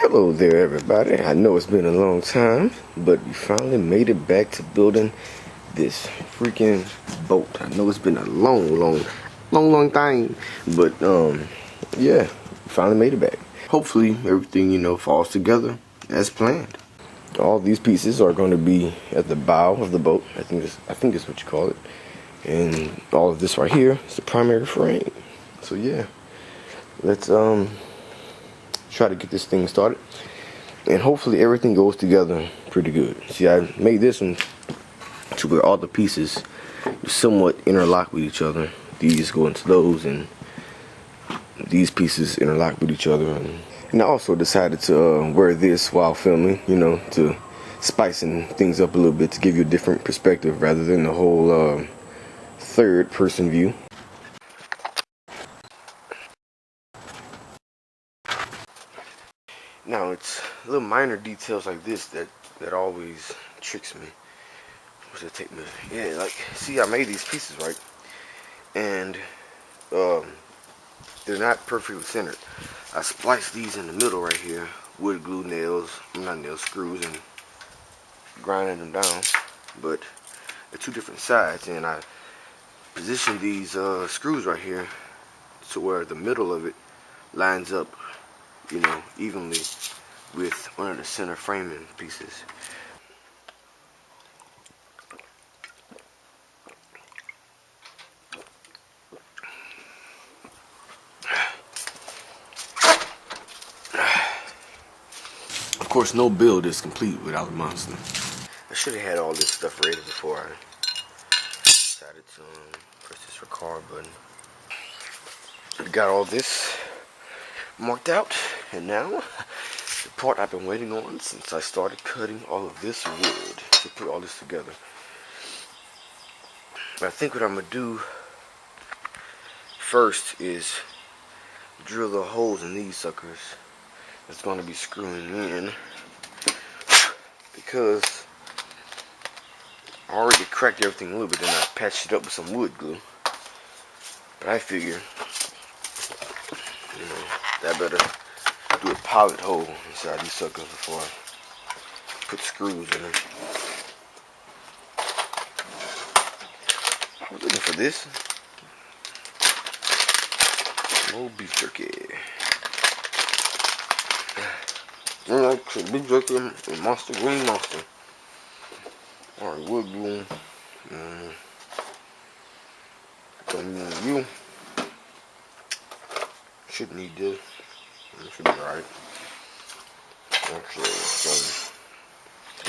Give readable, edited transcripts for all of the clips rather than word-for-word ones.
Hello there, everybody. I know it's been a long time, but we finally made it back to building this freaking boat. I know it's been a long time, but yeah, we finally made it back. Hopefully, everything falls together as planned. All these pieces are going to be at the bow of the boat. I think that's what you call it. And all of this right here is the primary frame. So yeah, let's try to get this thing started, and hopefully everything goes together pretty good. See, I made this one to where all the pieces somewhat interlock with each other. These go into those, and these pieces interlock with each other. And I also decided to wear this while filming, to spicing things up a little bit, to give you a different perspective rather than the whole third person view. Now, it's little minor details like this that always tricks me. What's it take me? Yeah, like, see, I made these pieces, right? And they're not perfectly centered. I spliced these in the middle right here, wood glue nails, not nails, screws, and grinding them down. But they're two different sides, and I positioned these screws right here to where the middle of it lines up, evenly with one of the center framing pieces. Of course, no build is complete without a monster. I should have had all this stuff ready before I decided to press this record button. I got all this marked out, and now the part I've been waiting on since I started cutting all of this wood to put all this together. But I think what I'm gonna do first is drill the holes in these suckers. It's going to be screwing in, because I already cracked everything a little bit, then I patched it up with some wood glue. But I figure, I better do a pilot hole inside these suckers before I put screws in them. I was looking for this. Old beef jerky. Beef jerky and monster, green monster. Alright, wood glue. You should need this. It should be alright. Actually, so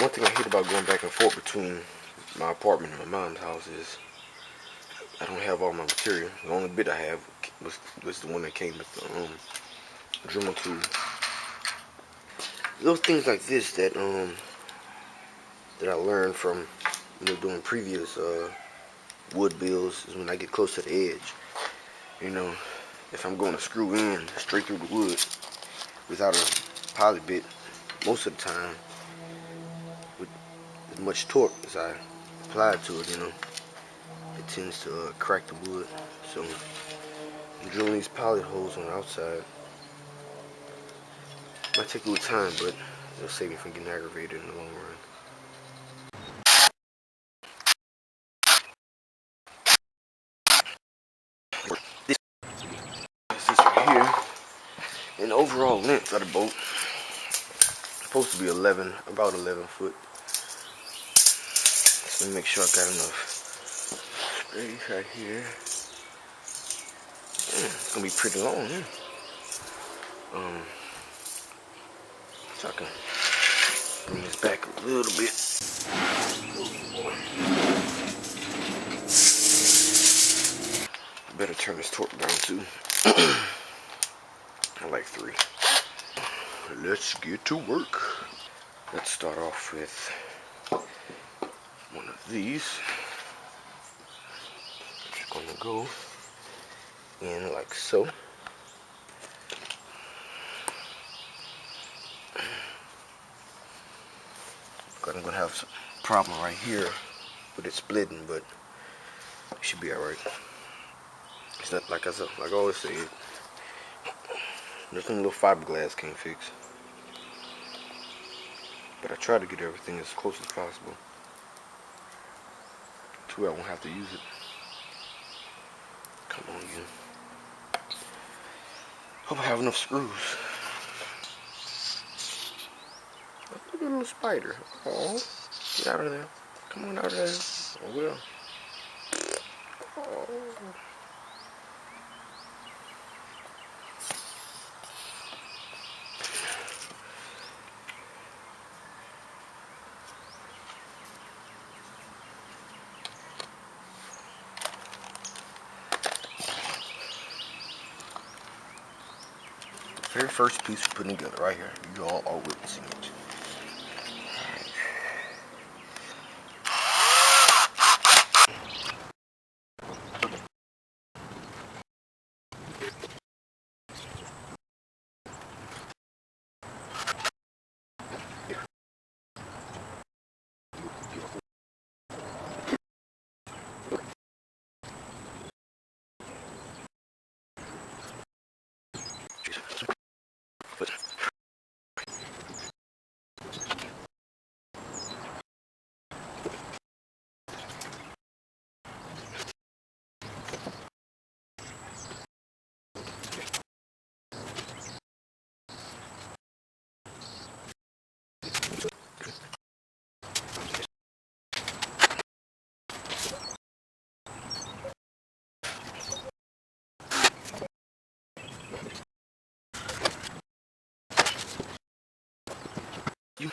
one thing I hate about going back and forth between my apartment and my mom's house is I don't have all my material. The only bit I have was the one that came with the Dremel tool. Little things like this that I learned from doing previous wood builds is when I get close to the edge. If I'm going to screw in straight through the wood without a poly bit, most of the time, with as much torque as I apply to it, it tends to crack the wood. So I'm drilling these poly holes on the outside. Might take a little time, but it'll save me from getting aggravated in the long run. This right here, and the overall length of the boat supposed to be about 11 foot. So let me make sure I got enough space right here. It's gonna be pretty long, huh? So I can bring this back a little bit. Better turn this torque down too. I like 3. Let's get to work. Let's start off with one of these. Just gonna go in like so. I'm gonna have some problem right here with it splitting, but it should be alright. It's not like I always say, nothing little fiberglass can't fix. But I try to get everything as close as possible to where I won't have to use it. Come on, you. Hope I have enough screws. Look at the little spider. Oh, get out of there. Come on out of there. Oh, well. Oh. Very first piece we're putting together right here. You all are witnessing it. You.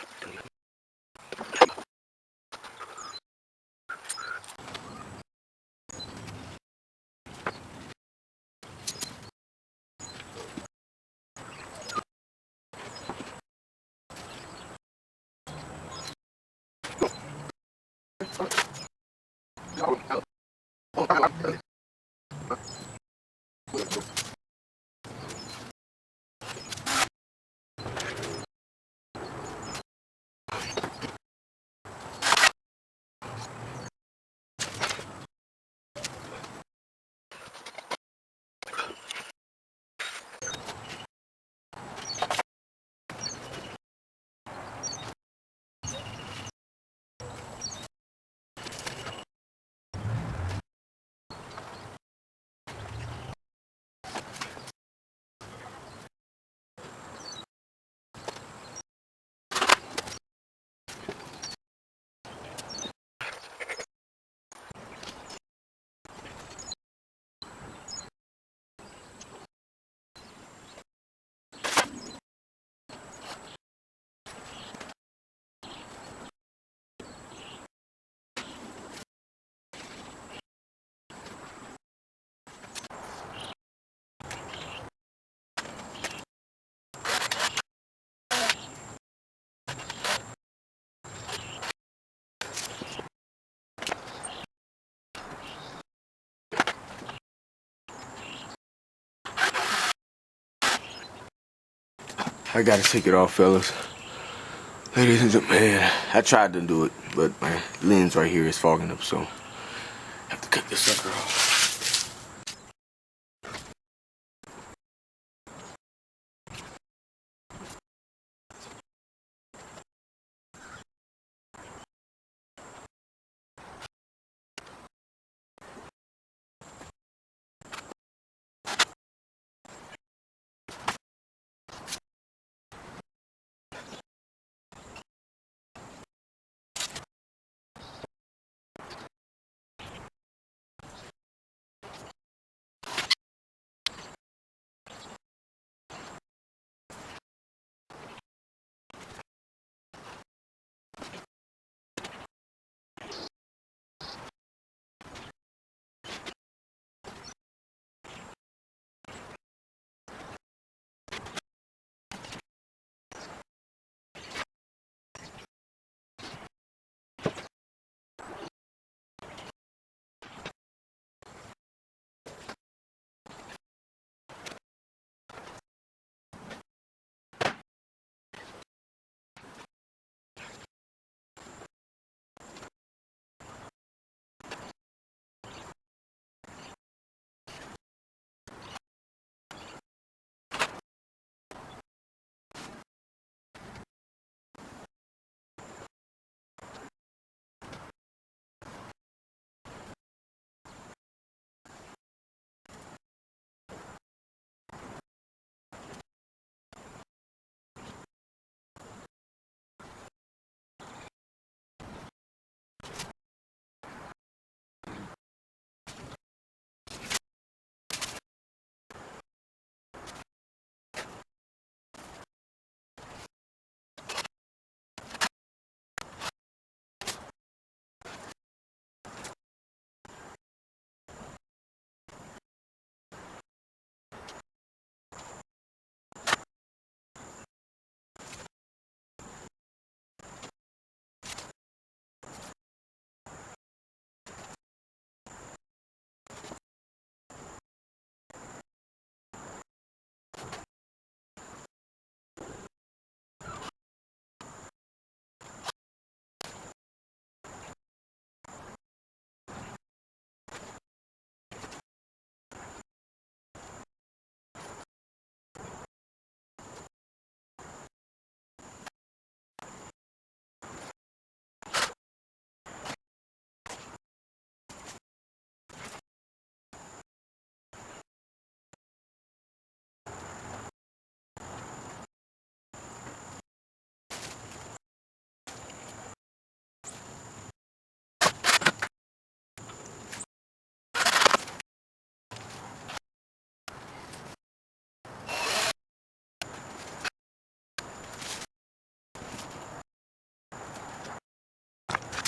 I gotta take it off, fellas. Ladies and gentlemen, man, I tried to do it, but my lens right here is fogging up, so I have to cut this sucker off.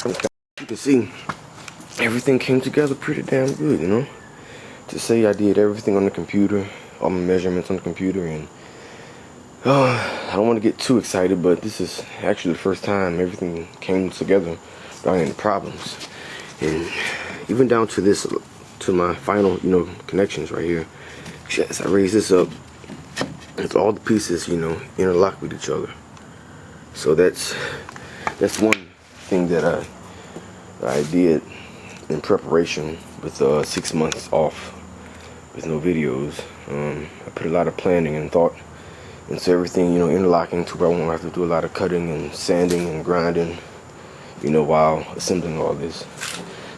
Okay. You can see everything came together pretty damn good, you know. To say I did everything on the computer, all my measurements on the computer, and I don't want to get too excited, but this is actually the first time everything came together without any problems. And even down to this, to my final, you know, connections right here. As I raise this up, it's all the pieces, you know, interlock with each other. So that's one thing that I did in preparation with 6 months off with no videos. I put a lot of planning and thought into everything, you know, interlocking to where I won't have to do a lot of cutting and sanding and grinding, you know, while assembling all this.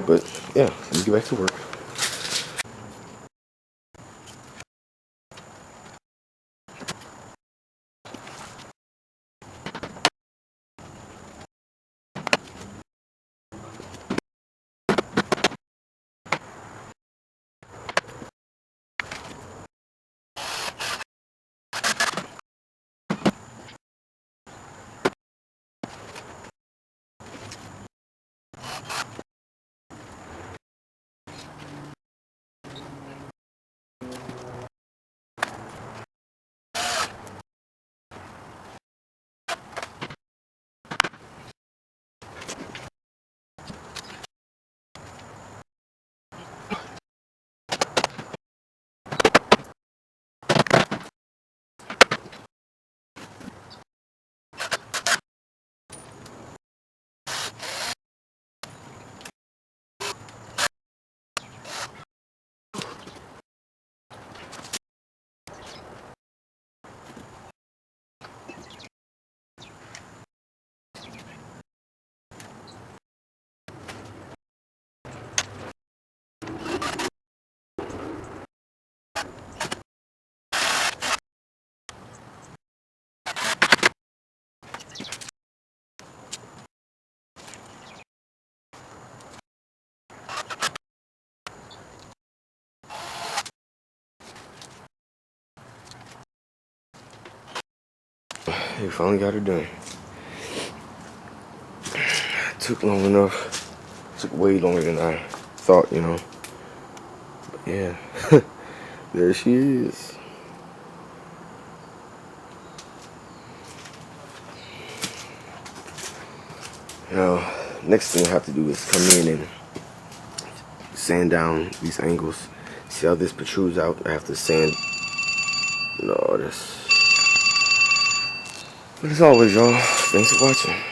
But yeah, let me get back to work. Hey, finally got it done. Took long enough. Took way longer than I thought, you know. But yeah, there she is. Now, next thing I have to do is come in and sand down these angles. See how this protrudes out? I have to sand. No, this. But as always, y'all, thanks for watching.